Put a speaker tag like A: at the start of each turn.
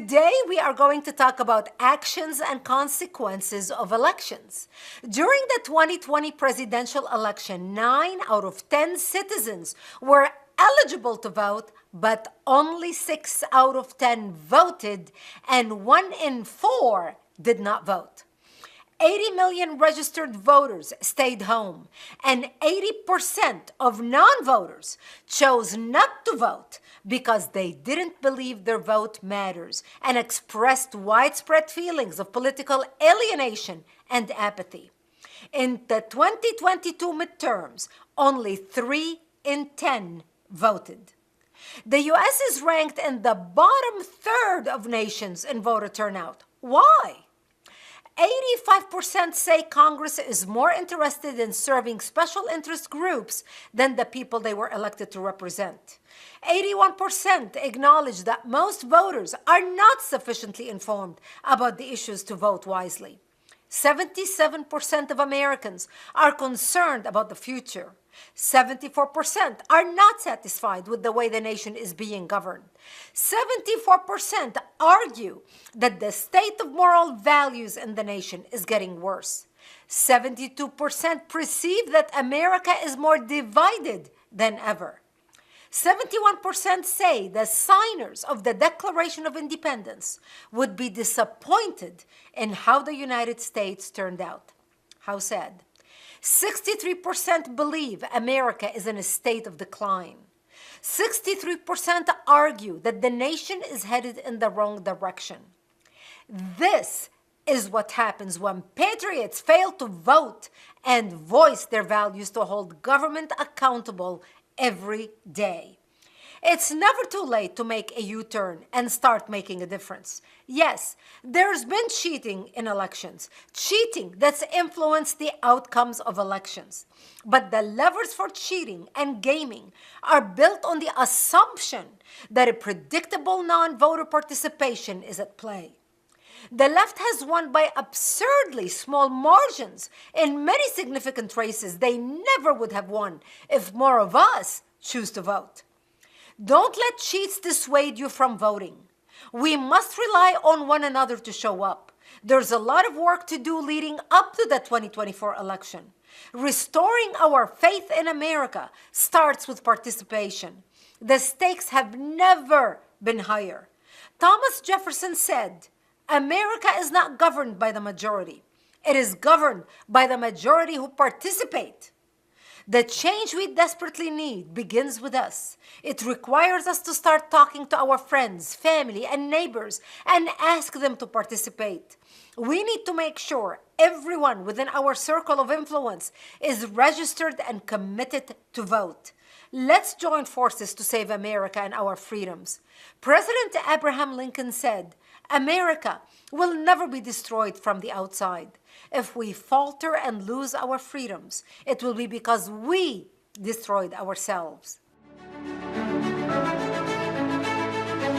A: Today, we are going to talk about actions and consequences of elections. During the 2020 presidential election, 9 out of 10 citizens were eligible to vote, but only 6 out of 10 voted, and 1 in 4 did not vote. 80 million registered voters stayed home, and 80% of non-voters chose not to vote because they didn't believe their vote matters and expressed widespread feelings of political alienation and apathy. In the 2022 midterms, only 3 in 10 voted. The U.S. is ranked in the bottom third of nations in voter turnout. Why? 85% say Congress is more interested in serving special interest groups than the people they were elected to represent. 81% acknowledge that most voters are not sufficiently informed about the issues to vote wisely. 77% of Americans are concerned about the future. 74% are not satisfied with the way the nation is being governed. 74% argue that the state of moral values in the nation is getting worse. 72% perceive that America is more divided than ever. 71% say the signers of the Declaration of Independence would be disappointed in how the United States turned out. How sad. 63% believe America is in a state of decline. 63% argue that the nation is headed in the wrong direction. This is what happens when patriots fail to vote and voice their values to hold government accountable every day. It's never too late to make a U-turn and start making a difference. Yes, there's been cheating in elections, cheating that's influenced the outcomes of elections. But the levers for cheating and gaming are built on the assumption that a predictable non-voter participation is at play. The left has won by absurdly small margins in many significant races they never would have won if more of us choose to vote. Don't let cheats dissuade you from voting. We must rely on one another to show up. There's a lot of work to do leading up to the 2024 election. Restoring our faith in America starts with participation. The stakes have never been higher. Thomas Jefferson said, "America is not governed by the majority. It is governed by the majority who participate." The change we desperately need begins with us. It requires us to start talking to our friends, family, and neighbors and ask them to participate. We need to make sure everyone within our circle of influence is registered and committed to vote. Let's join forces to save America and our freedoms. President Abraham Lincoln said, "America will never be destroyed from the outside. If we falter and lose our freedoms, it will be because we destroyed ourselves."